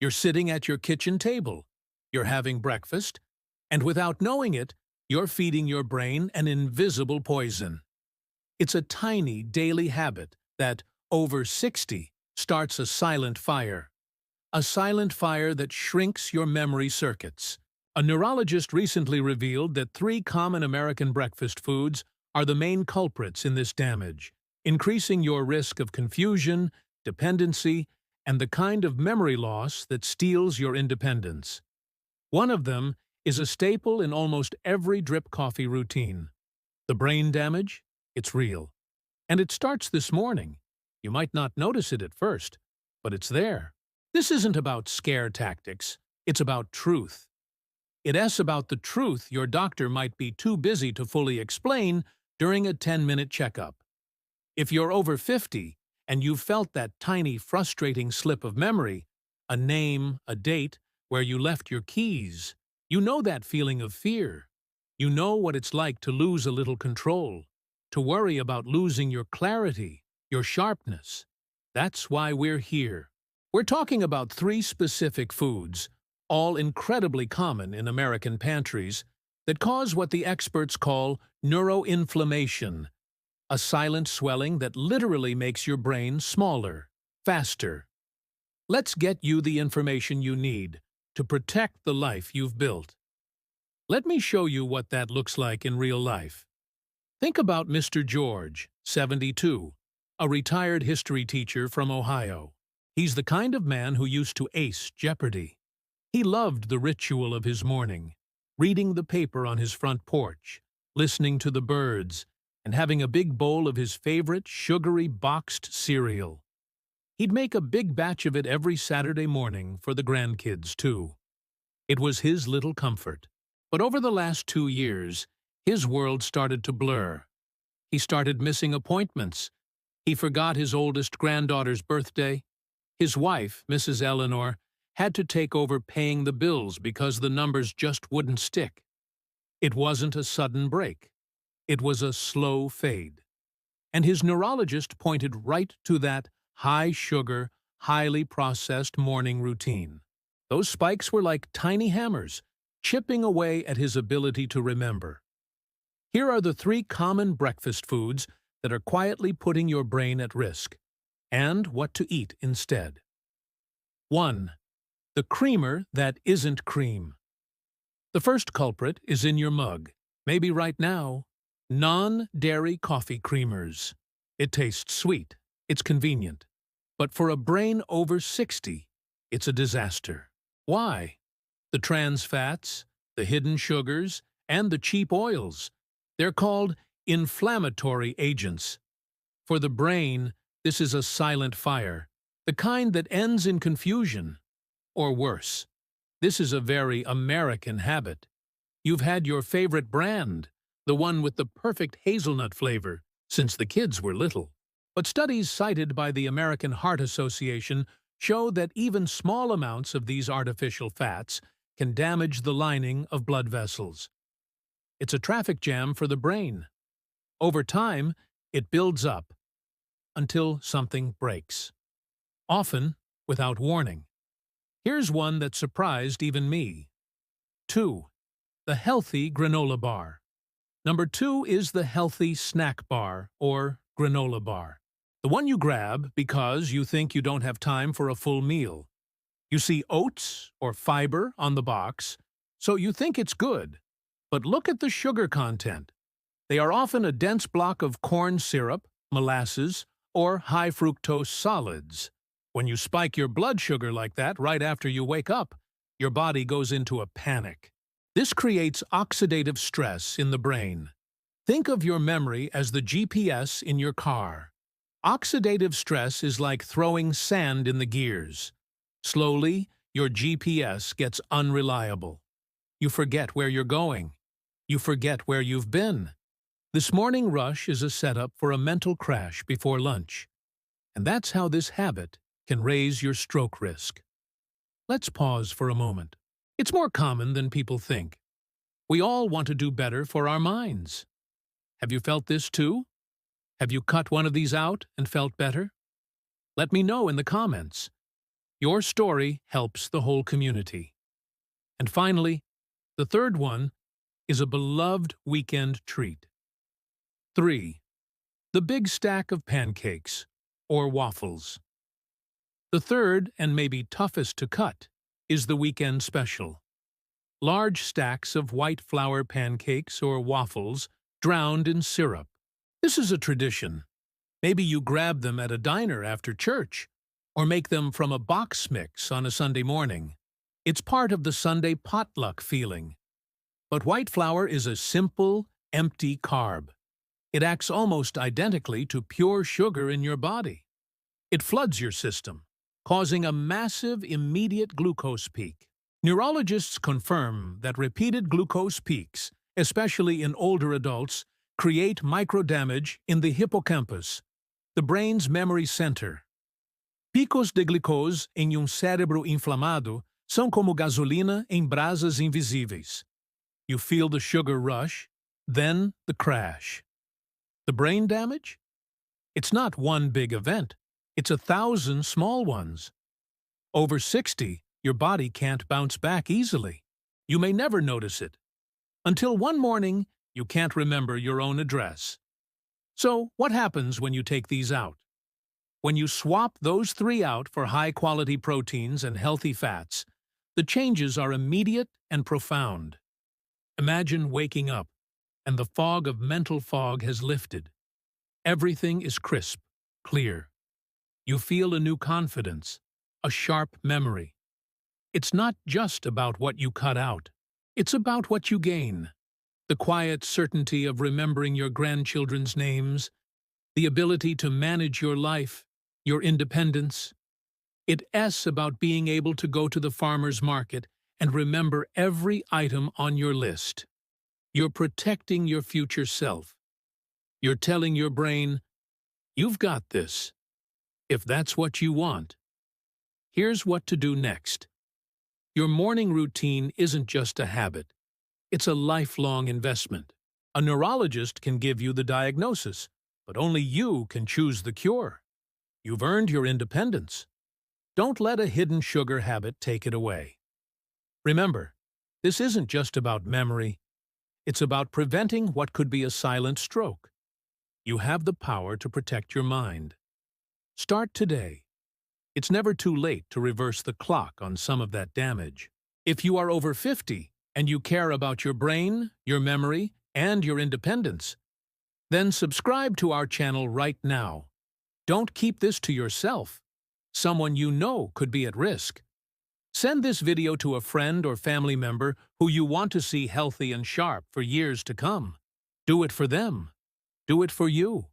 You're sitting at your kitchen table. You're having breakfast, and without knowing it, you're feeding your brain an invisible poison. It's a tiny daily habit that, over 60, starts a silent fire. A silent fire that shrinks your memory circuits. A neurologist recently revealed that 3 common American breakfast foods are the main culprits in this damage, increasing your risk of confusion, dependency, and the kind of memory loss that steals your independence. One of them is a staple in almost every drip coffee routine. The brain damage? It's real. And it starts this morning. You might not notice it at first, but it's there. This isn't about scare tactics. It's about truth. It's about the truth your doctor might be too busy to fully explain during a 10-minute checkup. If you're over 50 and you've felt that tiny, frustrating slip of memory, a name, a date, where you left your keys, you know that feeling of fear. You know what it's like to lose a little control, to worry about losing your clarity, your sharpness. That's why we're here. We're talking about 3 specific foods, all incredibly common in American pantries, that cause what the experts call neuroinflammation, a silent swelling that literally makes your brain smaller, faster. Let's get you the information you need to protect the life you've built. Let me show you what that looks like in real life. Think about Mr. George, 72, a retired history teacher from Ohio. He's the kind of man who used to ace Jeopardy! He loved the ritual of his morning, reading the paper on his front porch, listening to the birds, and having a big bowl of his favorite sugary boxed cereal. He'd make a big batch of it every Saturday morning for the grandkids, too. It was his little comfort. But over the last 2 years, his world started to blur. He started missing appointments. He forgot his oldest granddaughter's birthday. His wife, Mrs. Eleanor, had to take over paying the bills because the numbers just wouldn't stick. It wasn't a sudden break. It was a slow fade. And his neurologist pointed right to that high-sugar, highly processed morning routine. Those spikes were like tiny hammers, chipping away at his ability to remember. Here are the 3 common breakfast foods that are quietly putting your brain at risk, and what to eat instead. 1. The creamer that isn't cream. The first culprit is in your mug, maybe right now. Non-dairy coffee creamers. It tastes sweet, it's convenient. But for a brain over 60, it's a disaster. Why? The trans fats, the hidden sugars, and the cheap oils. They're called inflammatory agents. For the brain, this is a silent fire, the kind that ends in confusion. Or worse, this is a very American habit. You've had your favorite brand, the one with the perfect hazelnut flavor, since the kids were little. But studies cited by the American Heart Association show that even small amounts of these artificial fats can damage the lining of blood vessels. It's a traffic jam for the brain. Over time, it builds up until something breaks. Often, without warning. Here's one that surprised even me. 2. The healthy granola bar. Number 2 is the healthy snack bar, or granola bar. The one you grab because you think you don't have time for a full meal. You see oats or fiber on the box, so you think it's good. But look at the sugar content. They are often a dense block of corn syrup, molasses, or high fructose solids. When you spike your blood sugar like that right after you wake up, your body goes into a panic. This creates oxidative stress in the brain. Think of your memory as the GPS in your car. Oxidative stress is like throwing sand in the gears. Slowly, your GPS gets unreliable. You forget where you're going. You forget where you've been. This morning rush is a setup for a mental crash before lunch. And that's how this habit can raise your stroke risk. Let's pause for a moment. It's more common than people think. We all want to do better for our minds. Have you felt this too? Have you cut one of these out and felt better? Let me know in the comments. Your story helps the whole community. And finally, the third one is a beloved weekend treat. 3. The big stack of pancakes, or waffles. The third, and maybe toughest to cut, is the weekend special. Large stacks of white flour pancakes or waffles drowned in syrup. This is a tradition. Maybe you grab them at a diner after church, or make them from a box mix on a Sunday morning. It's part of the Sunday potluck feeling. But white flour is a simple, empty carb. It acts almost identically to pure sugar in your body. It floods your system, causing a massive, immediate glucose peak. Neurologists confirm that repeated glucose peaks, especially in older adults, create microdamage in the hippocampus, the brain's memory center. Picos de glicose em cérebro inflamado são como gasolina em brasas invisíveis. You feel the sugar rush, then the crash. The brain damage? It's not one big event. It's 1,000 small ones. Over 60, your body can't bounce back easily. You may never notice it. Until one morning, you can't remember your own address. So, what happens when you take these out? When you swap those 3 out for high-quality proteins and healthy fats, the changes are immediate and profound. Imagine waking up, and the fog of mental fog has lifted. Everything is crisp, clear. You feel a new confidence, a sharp memory. It's not just about what you cut out. It's about what you gain. The quiet certainty of remembering your grandchildren's names, the ability to manage your life, your independence. It's about being able to go to the farmer's market and remember every item on your list. You're protecting your future self. You're telling your brain, you've got this, if that's what you want. Here's what to do next. Your morning routine isn't just a habit. It's a lifelong investment. A neurologist can give you the diagnosis, but only you can choose the cure. You've earned your independence. Don't let a hidden sugar habit take it away. Remember, this isn't just about memory. It's about preventing what could be a silent stroke. You have the power to protect your mind. Start today. It's never too late to reverse the clock on some of that damage. If you are over 50 and you care about your brain, your memory, and your independence, then subscribe to our channel right now. Don't keep this to yourself. Someone you know could be at risk. Send this video to a friend or family member who you want to see healthy and sharp for years to come. Do it for them. Do it for you.